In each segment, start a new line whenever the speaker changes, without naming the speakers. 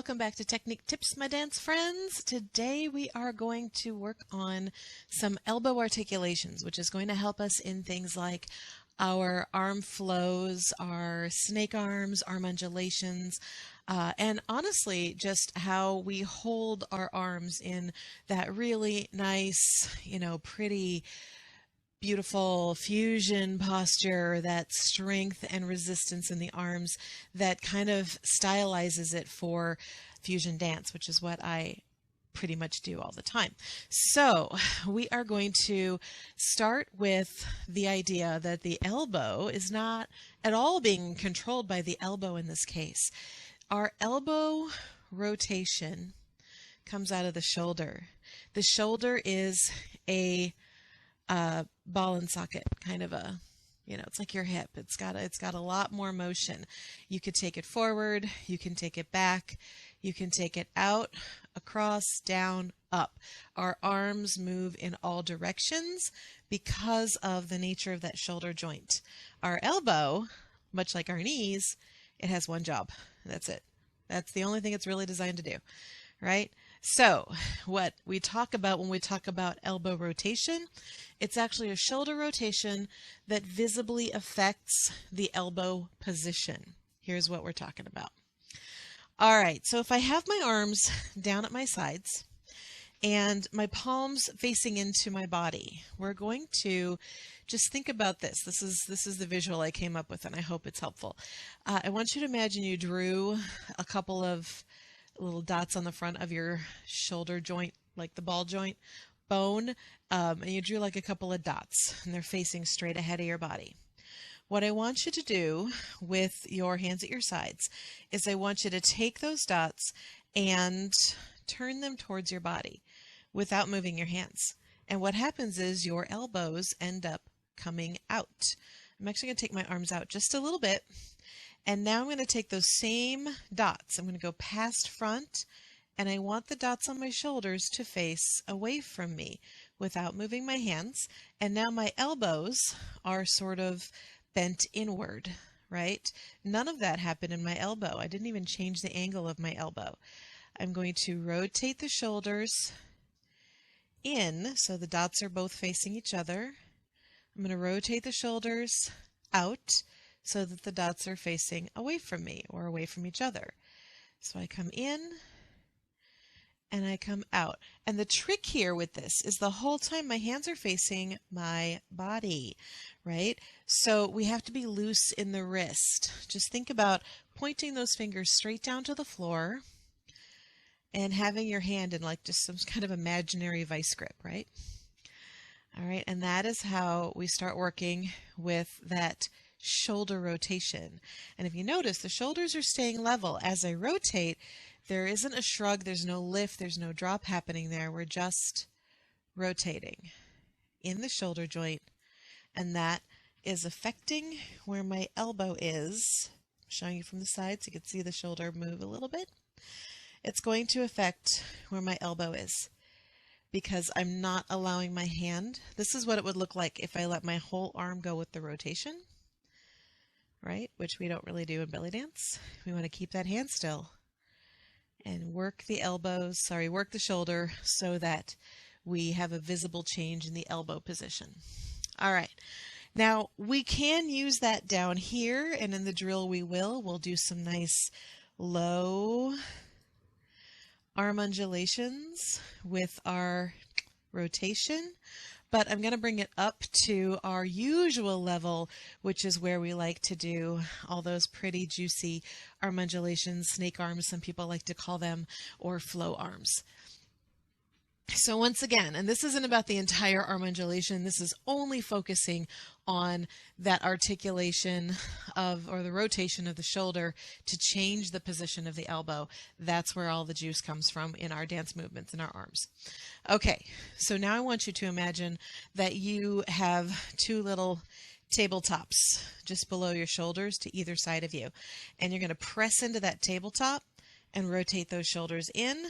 welcome back to Technique Tips, my dance friends. Today we are going to work on some elbow articulations, which is going to help us in things like our arm flows, our snake arms, arm undulations, and honestly, just how we hold our arms in that really nice, pretty beautiful fusion posture, that strength and resistance in the arms that kind of stylizes it for fusion dance, which is what I pretty much do all the time. So we are going to start with the idea that the elbow is not at all being controlled by the elbow in this case. Our elbow rotation comes out of the shoulder. The shoulder is a ball and socket, kind of a, it's like your hip. It's got a lot more motion. You could take it forward, you can take it back, you can take it out, across, down, up. Our arms move in all directions because of the nature of that shoulder joint. Our elbow, much like our knees, it has one job. That's it. That's the only thing it's really designed to do, right? So what we talk about when we talk about elbow rotation, it's actually a shoulder rotation that visibly affects the elbow position. Here's what we're talking about. All right, so if I have my arms down at my sides and my palms facing into my body, we're going to just think about this. This is the visual I came up with, and I hope it's helpful. I want you to imagine you drew a couple of little dots on the front of your shoulder joint, like the ball joint bone, and you drew like a couple of dots, and they're facing straight ahead of your body. What I want you to do with your hands at your sides is I want you to take those dots and turn them towards your body without moving your hands. And what happens is your elbows end up coming out. I'm actually going to take my arms out just a little bit. And now I'm going to take those same dots. I'm going to go past front, and I want the dots on my shoulders to face away from me without moving my hands. And now my elbows are sort of bent inward, right? None of that happened in my elbow. I didn't even change the angle of my elbow. I'm going to rotate the shoulders in so the dots are both facing each other. I'm going to rotate the shoulders out so that the dots are facing away from me or away from each other. So I come in and I come out. And the trick here with this is the whole time my hands are facing my body, right? So we have to be loose in the wrist. Just think about pointing those fingers straight down to the floor and having your hand in like just some kind of imaginary vice grip, right? All right, and that is how we start working with that shoulder rotation. And if you notice, the shoulders are staying level. As I rotate, there isn't a shrug, there's no lift, there's no drop happening there. We're just rotating in the shoulder joint, and that is affecting where my elbow is. I'm showing you from the side so you can see the shoulder move a little bit. It's going to affect where my elbow is because I'm not allowing my hand. This is what it would look like if I let my whole arm go with the rotation, right? Which we don't really do in belly dance. We want to keep that hand still and work the work the shoulder so that we have a visible change in the elbow position. All right. Now we can use that down here, and in the drill we'll do some nice low arm undulations with our rotation. But I'm going to bring it up to our usual level, which is where we like to do all those pretty juicy arm undulations, snake arms, some people like to call them, or flow arms. So once again, and this isn't about the entire arm undulation, this is only focusing on that articulation or the rotation of the shoulder to change the position of the elbow. That's where all the juice comes from in our dance movements in our arms. Okay, so now I want you to imagine that you have two little tabletops just below your shoulders to either side of you. And you're going to press into that tabletop and rotate those shoulders in.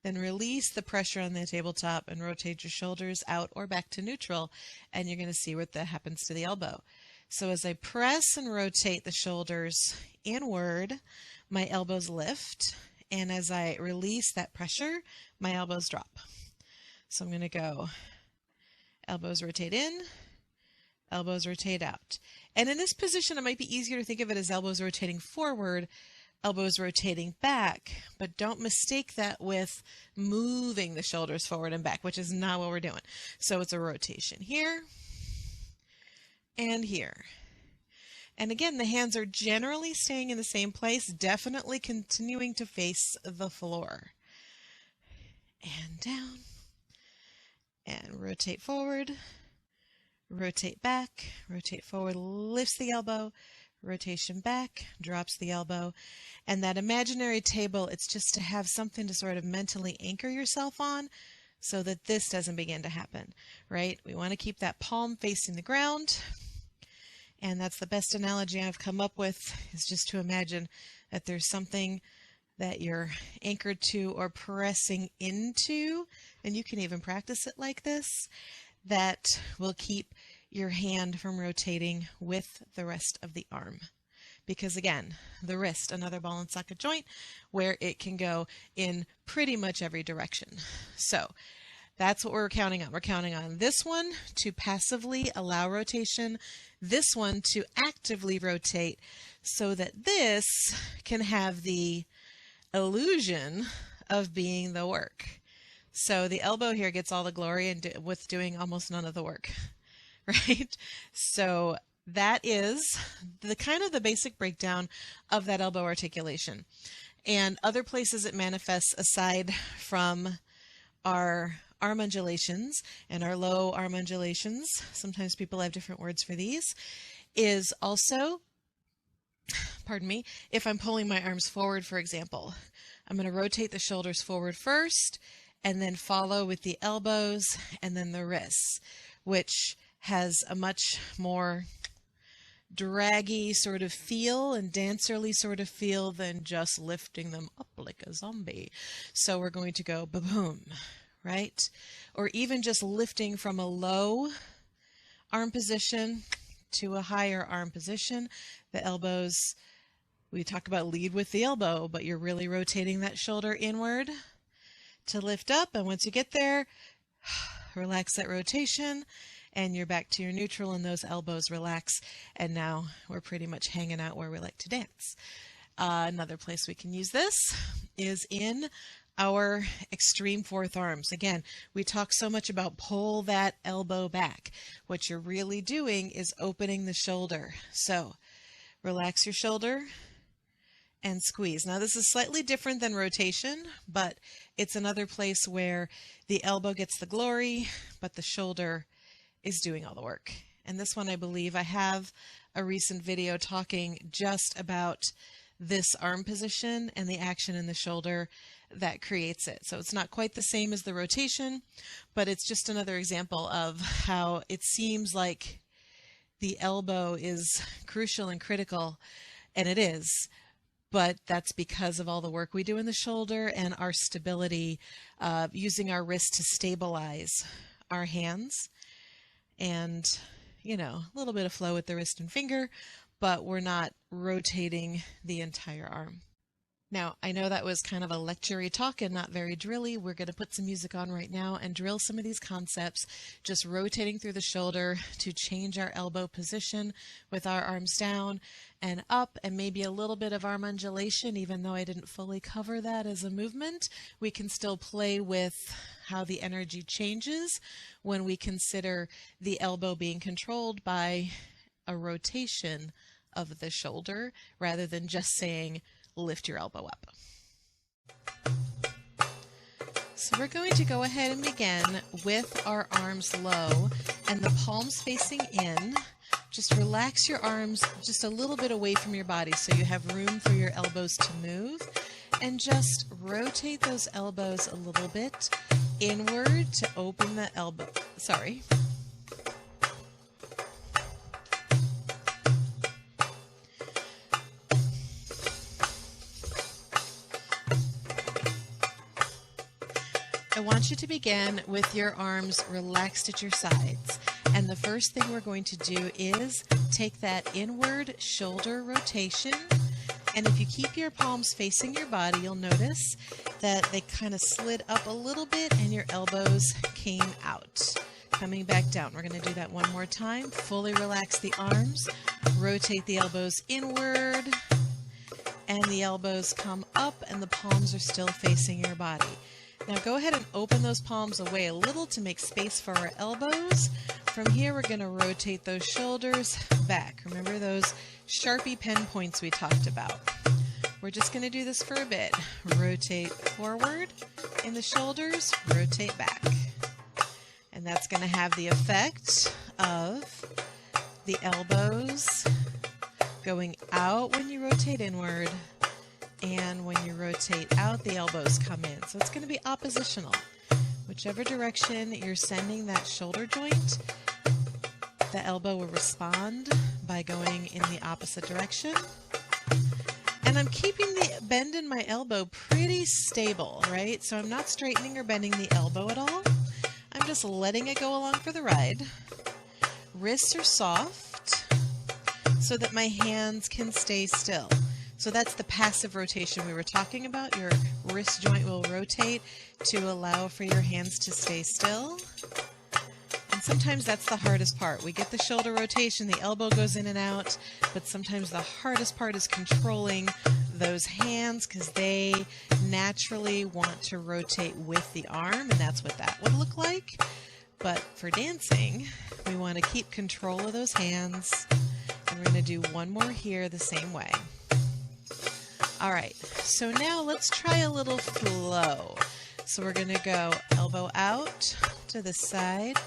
Then release the pressure on the tabletop and rotate your shoulders out or back to neutral, and you're going to see what that happens to the elbow. So as I press and rotate the shoulders inward, my elbows lift, and as I release that pressure, my elbows drop. So I'm going to go elbows rotate in, elbows rotate out. And in this position, it might be easier to think of it as elbows rotating forward, elbows rotating back, but don't mistake that with moving the shoulders forward and back, which is not what we're doing. So it's a rotation here and here. And again, the hands are generally staying in the same place, definitely continuing to face the floor. And down, and rotate forward, rotate back, rotate forward, lifts the elbow, rotation back, drops the elbow. And that imaginary table, it's just to have something to sort of mentally anchor yourself on so that this doesn't begin to happen, right? We want to keep that palm facing the ground. And that's the best analogy I've come up with, is just to imagine that there's something that you're anchored to or pressing into, and you can even practice it like this, that will keep your hand from rotating with the rest of the arm. Because again, the wrist, another ball and socket joint, where it can go in pretty much every direction. So that's what we're counting on. We're counting on this one to passively allow rotation, this one to actively rotate, so that this can have the illusion of being the work. So the elbow here gets all the glory and with doing almost none of the work, right? So that is the kind of the basic breakdown of that elbow articulation. And other places it manifests aside from our arm undulations and our low arm undulations, sometimes people have different words for these, is also, pardon me, if I'm pulling my arms forward, for example, I'm going to rotate the shoulders forward first and then follow with the elbows and then the wrists, which has a much more draggy sort of feel and dancerly sort of feel than just lifting them up like a zombie. So we're going to go ba-boom, right? Or even just lifting from a low arm position to a higher arm position. The elbows, we talk about lead with the elbow, but you're really rotating that shoulder inward to lift up. And once you get there, relax that rotation and you're back to your neutral and those elbows relax. And now we're pretty much hanging out where we like to dance. Another place we can use this is in our extreme fourth arms. Again, we talk so much about pull that elbow back. What you're really doing is opening the shoulder. So relax your shoulder and squeeze. Now this is slightly different than rotation, but it's another place where the elbow gets the glory, but the shoulder is doing all the work. And this one, I believe I have a recent video talking just about this arm position and the action in the shoulder that creates it. So it's not quite the same as the rotation, but it's just another example of how it seems like the elbow is crucial and critical, and it is, but that's because of all the work we do in the shoulder and our stability, using our wrist to stabilize our hands, and, you know, a little bit of flow with the wrist and finger, but we're not rotating the entire arm. Now, I know that was kind of a lecture-y talk and not very drilly. We're going to put some music on right now and drill some of these concepts, just rotating through the shoulder to change our elbow position with our arms down and up, and maybe a little bit of arm undulation. Even though I didn't fully cover that as a movement, we can still play with how the energy changes when we consider the elbow being controlled by a rotation of the shoulder rather than just saying, lift your elbow up. So we're going to go ahead and begin with our arms low and the palms facing in. Just relax your arms just a little bit away from your body so you have room for your elbows to move, and just rotate those elbows a little bit inward to open the elbow. Sorry. I want you to begin with your arms relaxed at your sides. And the first thing we're going to do is take that inward shoulder rotation And if you keep your palms facing your body, you'll notice that they kind of slid up a little bit and your elbows came out. Coming back down. We're going to do that one more time. Fully relax the arms. Rotate the elbows inward. And the elbows come up and the palms are still facing your body. Now go ahead and open those palms away a little to make space for our elbows. From here, we're going to rotate those shoulders back. Remember those Sharpie pen points we talked about. We're just going to do this for a bit. Rotate forward in the shoulders, rotate back. And that's going to have the effect of the elbows going out when you rotate inward, and when you rotate out, the elbows come in. So it's going to be oppositional. Whichever direction you're sending that shoulder joint, the elbow will respond by going in the opposite direction. And I'm keeping the bend in my elbow pretty stable, right? So I'm not straightening or bending the elbow at all. I'm just letting it go along for the ride. Wrists are soft so that my hands can stay still. So that's the passive rotation we were talking about. Your wrist joint will rotate to allow for your hands to stay still. And sometimes that's the hardest part. We get the shoulder rotation, the elbow goes in and out, but sometimes the hardest part is controlling those hands because they naturally want to rotate with the arm, and that's what that would look like. But for dancing, we want to keep control of those hands, and we're going to do one more here the same way. All right, so now let's try a little flow. So we're going to go elbow out to this side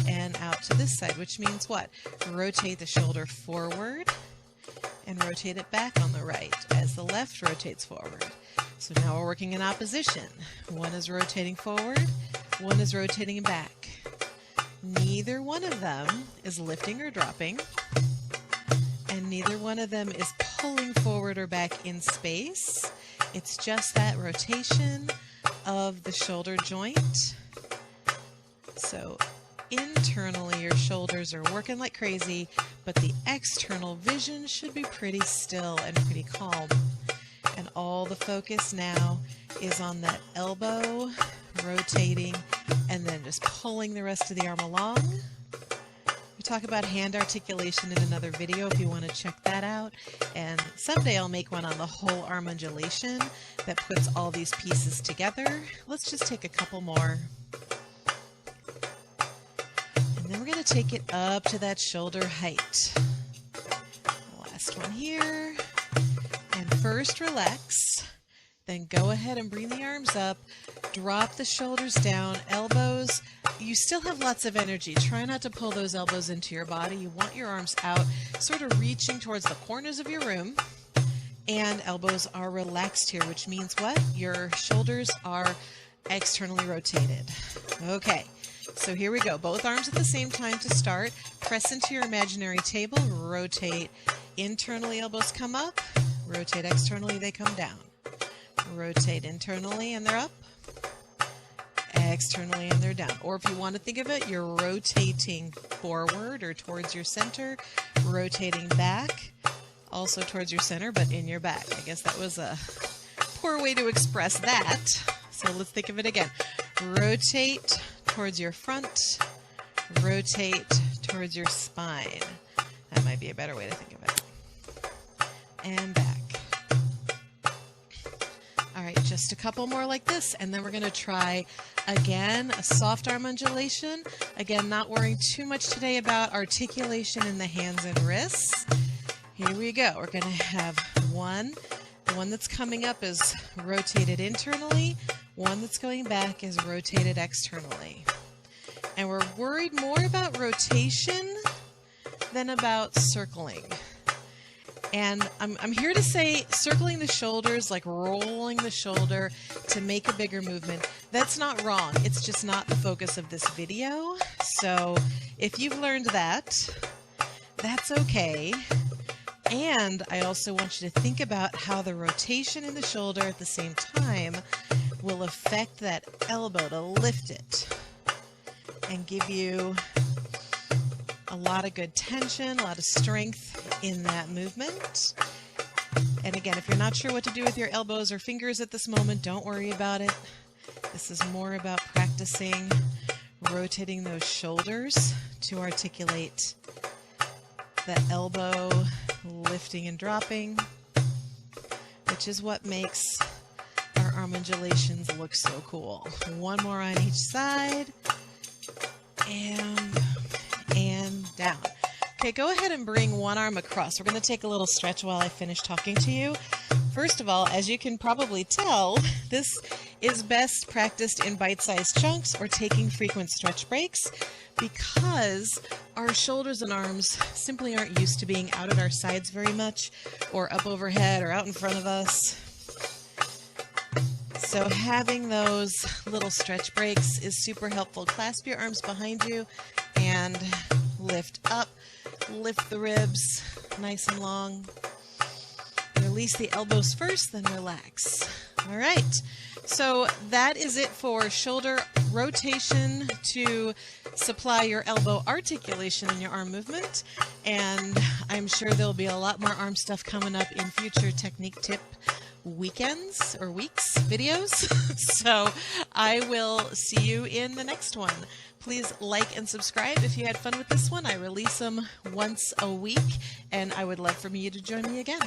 and out to this side, which means what? Rotate the shoulder forward and rotate it back on the right as the left rotates forward. So now we're working in opposition. One is rotating forward, one is rotating back. Neither one of them is lifting or dropping, and neither one of them is pulling forward or back in space. It's just that rotation of the shoulder joint. So internally, your shoulders are working like crazy, but the external vision should be pretty still and pretty calm. And all the focus now is on that elbow rotating and then just pulling the rest of the arm along. We talk about hand articulation in another video if you want to check that out. And someday I'll make one on the whole arm undulation that puts all these pieces together. Let's just take a couple more. And then we're going to take it up to that shoulder height. Last one here. And first relax. Then go ahead and bring the arms up. Drop the shoulders down, elbows. You still have lots of energy. Try not to pull those elbows into your body. You want your arms out, sort of reaching towards the corners of your room. And elbows are relaxed here, which means what? Your shoulders are externally rotated. Okay, so here we go. Both arms at the same time to start. Press into your imaginary table. Rotate internally, elbows come up. Rotate externally, they come down. Rotate internally and they're up. Externally and they're down. Or if you want to think of it, you're rotating forward or towards your center, rotating back, also towards your center, but in your back. I guess that was a poor way to express that. So let's think of it again. Rotate towards your front, rotate towards your spine. That might be a better way to think of it. And back. All right, just a couple more like this, and then we're going to try again a soft arm undulation. Again, not worrying too much today about articulation in the hands and wrists. Here we go. We're going to have one. The one that's coming up is rotated internally. One that's going back is rotated externally. And we're worried more about rotation than about circling. And I'm here to say circling the shoulders, like rolling the shoulder to make a bigger movement, that's not wrong. It's just not the focus of this video. So if you've learned that, that's okay. And I also want you to think about how the rotation in the shoulder at the same time will affect that elbow to lift it and give you a lot of good tension, a lot of strength in that movement. And again, if you're not sure what to do with your elbows or fingers at this moment, don't worry about it. This is more about practicing rotating those shoulders to articulate the elbow lifting and dropping, which is what makes our arm undulations look so cool. One more on each side, and down. Okay, go ahead and bring one arm across. We're going to take a little stretch while I finish talking to you. First of all, as you can probably tell, this is best practiced in bite-sized chunks or taking frequent stretch breaks, because our shoulders and arms simply aren't used to being out at our sides very much, or up overhead or out in front of us. So having those little stretch breaks is super helpful. Clasp your arms behind you and lift up. Lift the ribs nice and long. Release the elbows first, then relax. All right. So that is it for shoulder rotation to supply your elbow articulation in your arm movement. And I'm sure there'll be a lot more arm stuff coming up in future technique tip weekends or weeks videos. So I will see you in the next one. Please like and subscribe if you had fun with this one. I release them once a week, and I would love for you to join me again.